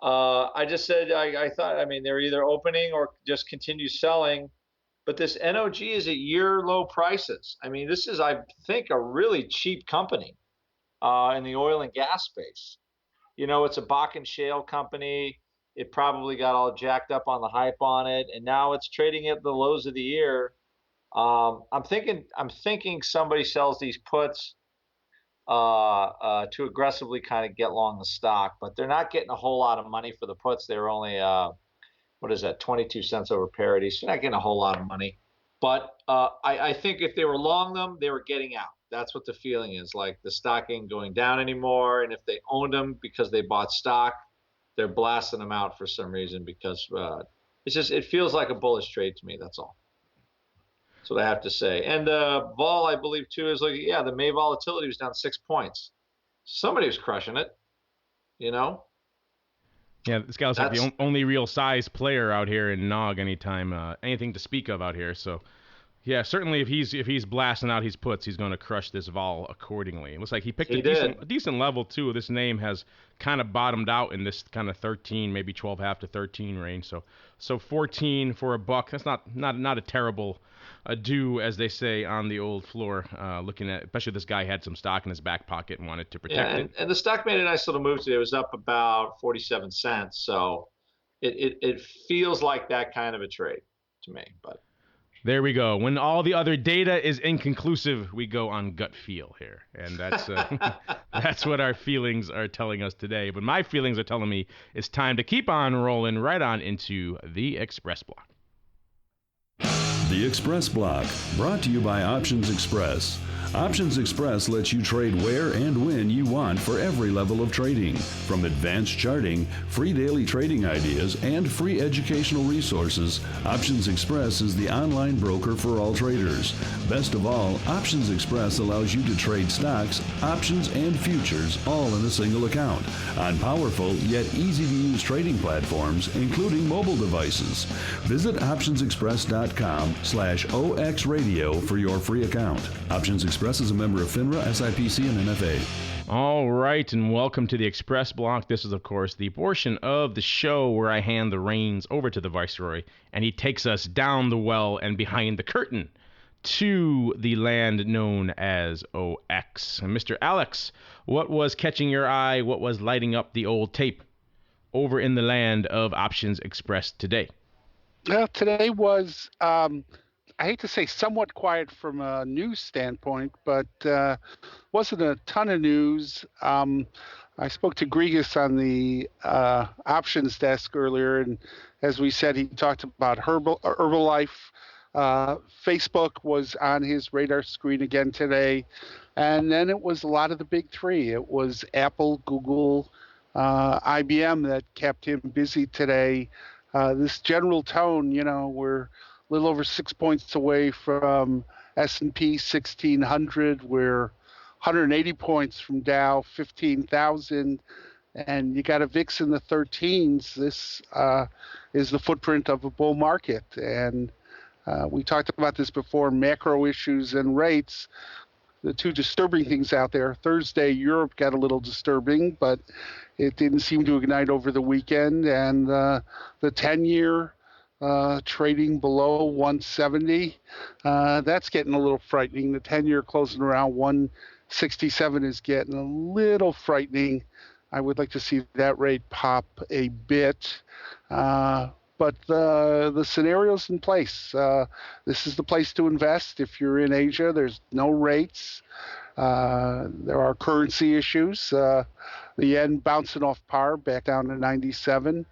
E: I just said I thought. They're either opening or just continue selling. But this NOG is at year low prices. This is, I think, a really cheap company in the oil and gas space. It's a Bakken shale company. It probably got all jacked up on the hype on it, and now it's trading at the lows of the year. I'm thinking somebody sells these puts to aggressively kind of get long the stock, but they're not getting a whole lot of money for the puts. They're only 22 cents over parity. So you're not getting a whole lot of money. But I think if they were long them, they were getting out. That's what the feeling is. Like the stock ain't going down anymore. And if they owned them because they bought stock, they're blasting them out for some reason because it feels like a bullish trade to me. That's all. That's what I have to say. And vol, I believe, too, is like, the May volatility was down 6 points. Somebody was crushing it,
C: Yeah, this guy looks like the only real size player out here in NOG anytime, anything to speak of out here. So, yeah, certainly if he's blasting out his puts, he's going to crush this vol accordingly. It looks like he picked a decent level, too. This name has kind of bottomed out in this kind of 13, maybe 12.5 to 13 range. So 14 for $1. That's not a terrible do, as they say on the old floor, looking at, especially this guy had some stock in his back pocket and wanted to protect it. And
E: the stock made a nice little move today. It was up about 47 cents. So it feels like that kind of a trade to me. But
C: there we go. When all the other data is inconclusive, we go on gut feel here. And that's that's what our feelings are telling us today. But my feelings are telling me it's time to keep on rolling right on into the Express Block.
A: The Express Block, brought to you by Options Express. Options Express lets you trade where and when you want for every level of trading. From advanced charting, free daily trading ideas, and free educational resources, Options Express is the online broker for all traders. Best of all, Options Express allows you to trade stocks, options, and futures all in a single account on powerful yet easy-to-use trading platforms, including mobile devices. Visit optionsexpress.com/OXradio for your free account. Options Express is a member of FINRA, SIPC, and NFA.
C: All right, and welcome to the Express Block. This is, of course, the portion of the show where I hand the reins over to the Viceroy, and he takes us down the well and behind the curtain to the land known as OX. And Mr. Alex, what was catching your eye? What was lighting up the old tape over in the land of Options Express today?
F: Well, today was, I hate to say somewhat quiet from a news standpoint, but wasn't a ton of news. I spoke to Grigas on the options desk earlier, and as we said, he talked about Herbalife. Facebook was on his radar screen again today. And then it was a lot of the big three. It was Apple, Google, IBM that kept him busy today. This general tone, we're a little over 6 points away from S&P 1600. We're 180 points from Dow 15,000. And you got a VIX in the 13s. This is the footprint of a bull market. And we talked about this before, macro issues and rates. The two disturbing things out there. Thursday, Europe got a little disturbing, but it didn't seem to ignite over the weekend. And the 10-year trading below 170, that's getting a little frightening. The 10-year closing around 167 is getting a little frightening. I would like to see that rate pop a bit. But the scenario's in place. This is the place to invest. If you're in Asia, there's no rates. There are currency issues. The yen bouncing off par back down to 97.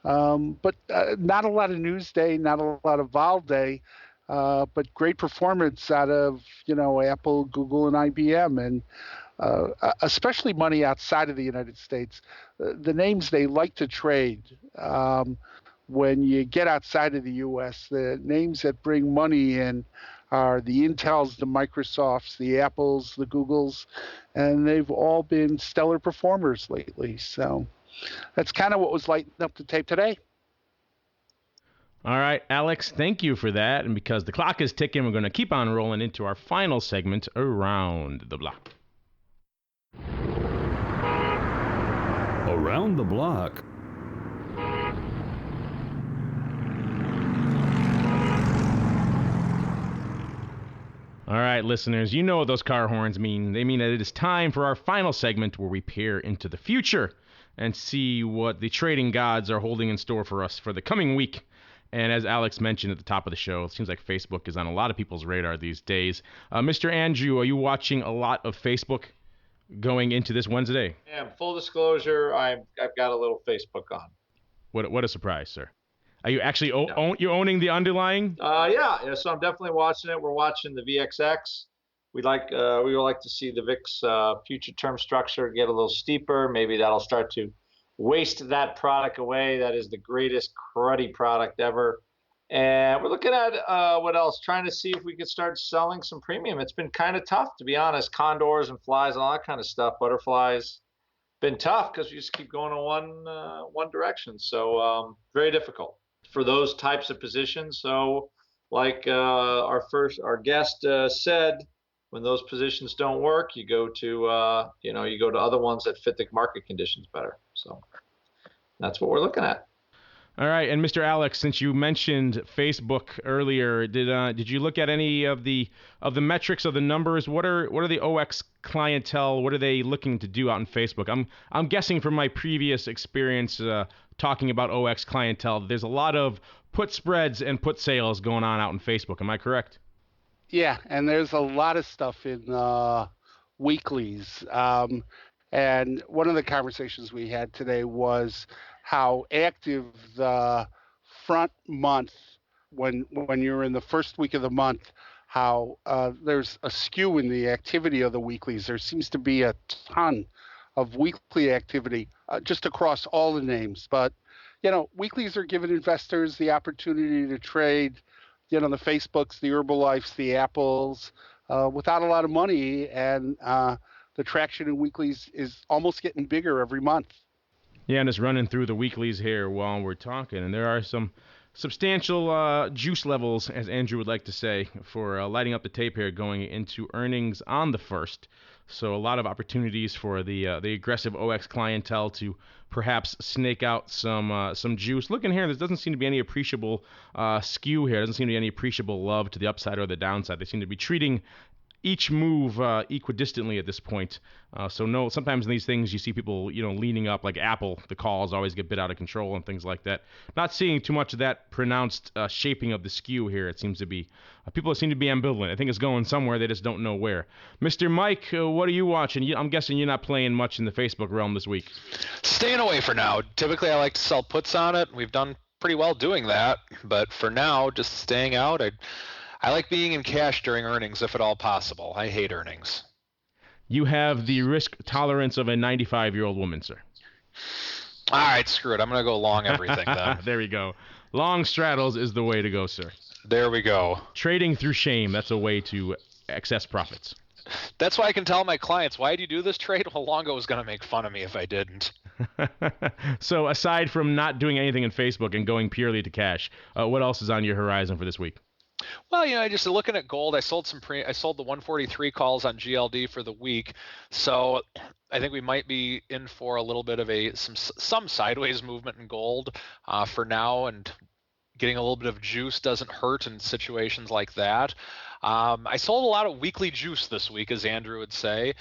F: But not a lot of news day, not a lot of vol day, but great performance out of, Apple, Google, and IBM. And especially money outside of the United States. The names they like to trade. When you get outside of the U.S., the names that bring money in are the Intels, the Microsofts, the Apples, the Googles, and they've all been stellar performers lately. So that's kind of what was lighting up the tape today.
C: All right, Alex, thank you for that. And because the clock is ticking, we're going to keep on rolling into our final segment, Around the Block.
A: Around the Block.
C: All right, listeners, you know what those car horns mean. They mean that it is time for our final segment where we peer into the future and see what the trading gods are holding in store for us for the coming week. And as Alex mentioned at the top of the show, it seems like Facebook is on a lot of people's radar these days. Mr. Andrew, are you watching a lot of Facebook going into this Wednesday?
E: Yeah, full disclosure, I've got a little Facebook on.
C: What a surprise, sir. Are you actually you're owning the underlying?
E: Yeah. So I'm definitely watching it. We're watching the VXX. We would like to see the VIX future term structure get a little steeper. Maybe that'll start to waste that product away. That is the greatest cruddy product ever. And we're looking at what else? Trying to see if we could start selling some premium. It's been kind of tough, to be honest. Condors and flies and all that kind of stuff. Butterflies. Been tough because we just keep going in one direction. So very difficult for those types of positions. So like our guest said, when those positions don't work, you go to other ones that fit the market conditions better. So that's what we're looking at.
C: All right, and Mr. Alex, since you mentioned Facebook earlier, did you look at any of the metrics of the numbers? What are the OX clientele? What are they looking to do out in Facebook? I'm guessing from my previous experience talking about OX clientele, there's a lot of put spreads and put sales going on out in Facebook. Am I correct?
F: Yeah, and there's a lot of stuff in weeklies. And one of the conversations we had today was how active the front month, when you're in the first week of the month, how there's a skew in the activity of the weeklies. There seems to be a ton of weekly activity just across all the names. But, weeklies are giving investors the opportunity to trade, the Facebooks, the Herbalifes, the Apples, without a lot of money. And the traction in weeklies is almost getting bigger every month.
C: Yeah, and just running through the weeklies here while we're talking, and there are some substantial juice levels, as Andrew would like to say, for lighting up the tape here going into earnings on the 1st. So a lot of opportunities for the aggressive OX clientele to perhaps snake out some juice. Looking here, there doesn't seem to be any appreciable skew here. There doesn't seem to be any appreciable love to the upside or the downside. They seem to be treating each move equidistantly at this point. Sometimes in these things you see people, leaning up, like Apple. The calls always get bit out of control and things like that. Not seeing too much of that pronounced shaping of the skew here. It seems to be people seem to be ambivalent. I think it's going somewhere. They just don't know where. Mr. Mike, what are you watching? I'm guessing you're not playing much in the Facebook realm this week.
D: Staying away for now. Typically, I like to sell puts on it. We've done pretty well doing that, but for now, just staying out. I like being in cash during earnings if at all possible. I hate earnings.
C: You have the risk tolerance of a 95-year-old woman, sir.
D: All right, screw it. I'm going to go long everything then.
C: There we go. Long straddles is the way to go, sir.
D: There we go. Trading
C: through shame, that's a way to access profits.
D: That's why I can tell my clients, why do you do this trade? Well, Longo was going to make fun of me if I didn't.
C: So aside from not doing anything in Facebook and going purely to cash, what else is on your horizon for this week?
D: Well, just looking at gold, I sold the 143 calls on GLD for the week, so I think we might be in for a little bit of some sideways movement in gold for now, and getting a little bit of juice doesn't hurt in situations like that. I sold a lot of weekly juice this week, as Andrew would say.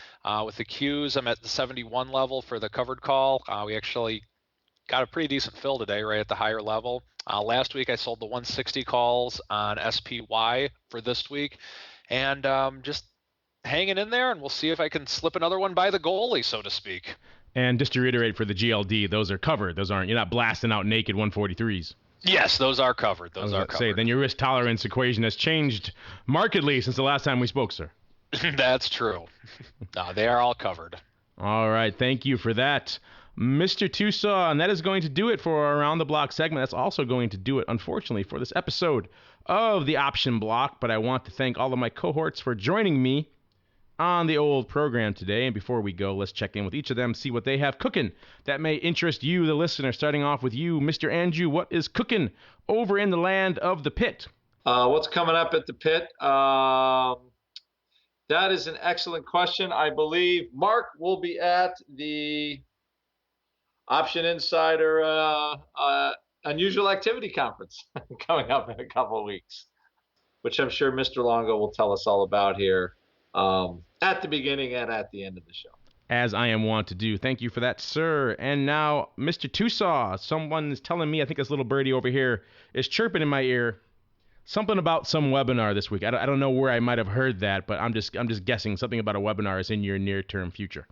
D: With the Qs, I'm at the 71 level for the covered call. We actually got a pretty decent fill today, right at the higher level. Last week I sold the 160 calls on SPY for this week, and just hanging in there, and we'll see if I can slip another one by the goalie, so to speak.
C: And just to reiterate for the GLD, those are covered. You're not blasting out naked 143s.
D: Yes, those are covered. Those are covered.
C: Then your risk tolerance equation has changed markedly since the last time we spoke, sir.
D: That's true. They are all covered.
C: All right, thank you for that, Mr. Tucson. That is going to do it for our Around the Block segment. That's also going to do it, unfortunately, for this episode of the Option Block. But I want to thank all of my cohorts for joining me on the old program today. And before we go, let's check in with each of them, see what they have cooking that may interest you, the listener. Starting off with you, Mr. Andrew, what is cooking over in the land of the pit?
E: What's coming up at the pit? That is an excellent question. I believe Mark will be at the Option Insider Unusual Activity Conference coming up in a couple of weeks, which I'm sure Mr. Longo will tell us all about here at the beginning and at the end of the show.
C: As I am wont to do. Thank you for that, sir. And now, Mr. Tucson, someone is telling me, I think this little birdie over here is chirping in my ear, something about some webinar this week. I don't know where I might have heard that, but I'm just guessing something about a webinar is in your near-term future.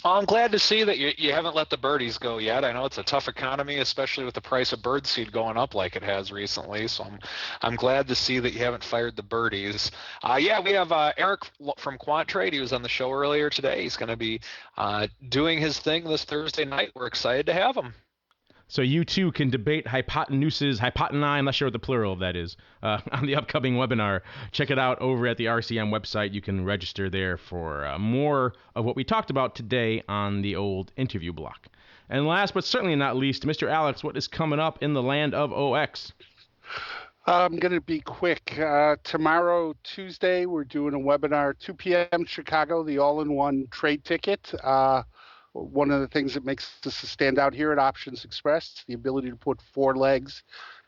D: Well, I'm glad to see that you haven't let the birdies go yet. I know it's a tough economy, especially with the price of birdseed going up like it has recently. So I'm glad to see that you haven't fired the birdies. Yeah, we have Erik from Quant Trade. He was on the show earlier today. He's going to be doing his thing this Thursday night. We're excited to have him.
C: So you too can debate hypotenuses, hypotenusae, I'm not sure what the plural of that is, on the upcoming webinar. Check it out over at the RCM website. You can register there for more of what we talked about today on the old interview block. And last but certainly not least, Mr. Alex, what is coming up in the land of OX?
F: I'm going to be quick. Tomorrow, Tuesday, we're doing a webinar, 2 p.m. Chicago, the all-in-one trade ticket. One of the things that makes us stand out here at Options Express, the ability to put 4 legs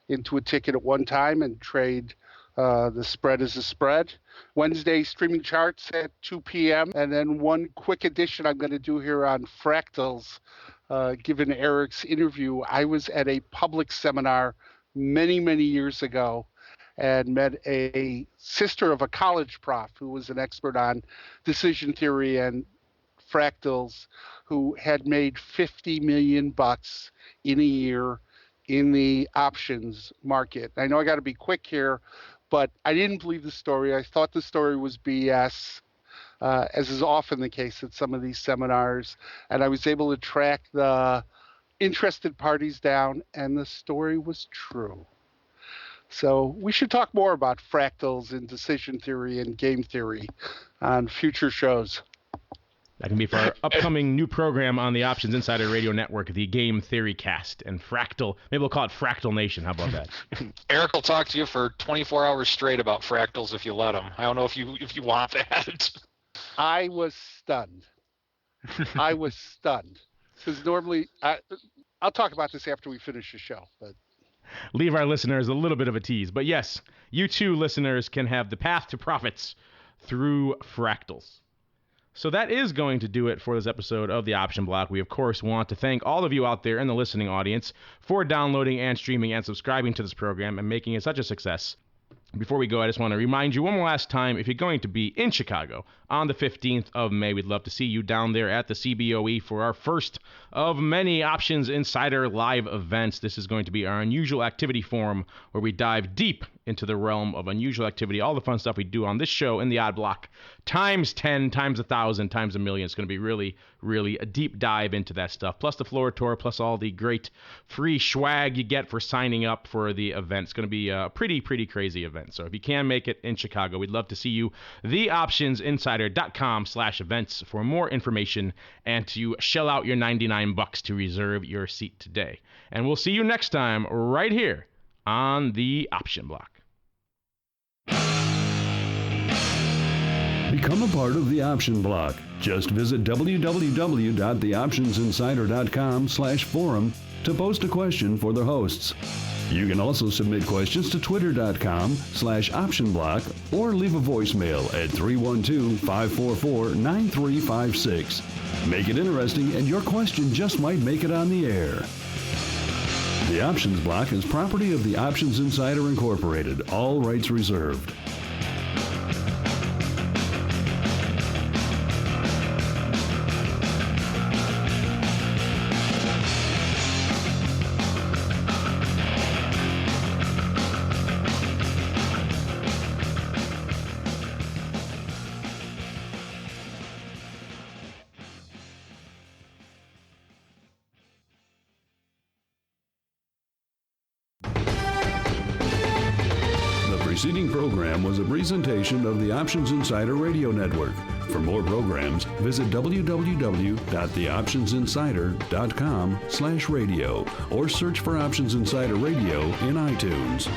F: into a ticket at one time and trade the spread as a spread. Wednesday, streaming charts at 2 p.m. And then one quick addition I'm going to do here on fractals. Given Erik's interview, I was at a public seminar many, many years ago and met a sister of a college prof who was an expert on decision theory and fractals, who had made $50 million in a year in the options market. I know I got to be quick here, but I didn't believe the story. I thought the story was BS, as is often the case at some of these seminars. And I was able to track the interested parties down, and the story was true. So we should talk more about fractals and decision theory and game theory on future shows.
C: That can be for our upcoming new program on the Options Insider Radio Network, the Game Theory Cast and Fractal. Maybe we'll call it Fractal Nation. How about that?
D: Eric will talk to you for 24 hours straight about fractals if you let him. I don't know if you want that.
F: I was stunned. Because normally, I'll talk about this after we finish the show. But
C: leave our listeners a little bit of a tease. But yes, you too, listeners, can have the path to profits through fractals. So that is going to do it for this episode of the Option Block. We, of course, want to thank all of you out there in the listening audience for downloading and streaming and subscribing to this program and making it such a success. Before we go, I just want to remind you one more last time, if you're going to be in Chicago on the 15th of May, we'd love to see you down there at the CBOE for our first of many Options Insider live events. This is going to be our Unusual Activity Forum, where we dive deep into the realm of unusual activity, all the fun stuff we do on this show in the Odd Block, times 10, times 1,000, times a million. It's going to be really, really a deep dive into that stuff, plus the floor tour, plus all the great free swag you get for signing up for the event. It's going to be a pretty crazy event. So if you can make it in Chicago, we'd love to see you. TheOptionsInsider.com/events for more information and to shell out your $99 to reserve your seat today. And we'll see you next time right here on the Option Block.
A: Become a part of the Option Block. Just visit www.theoptionsinsider.com/forum to post a question for the hosts. You can also submit questions to twitter.com/optionblock or leave a voicemail at 312-544-9356. Make it interesting and your question just might make it on the air. The Options Block is property of the Options Insider Incorporated. All rights reserved. The preceding program was a presentation of the Options Insider Radio Network. For more programs, visit www.theoptionsinsider.com/radio or search for Options Insider Radio in iTunes.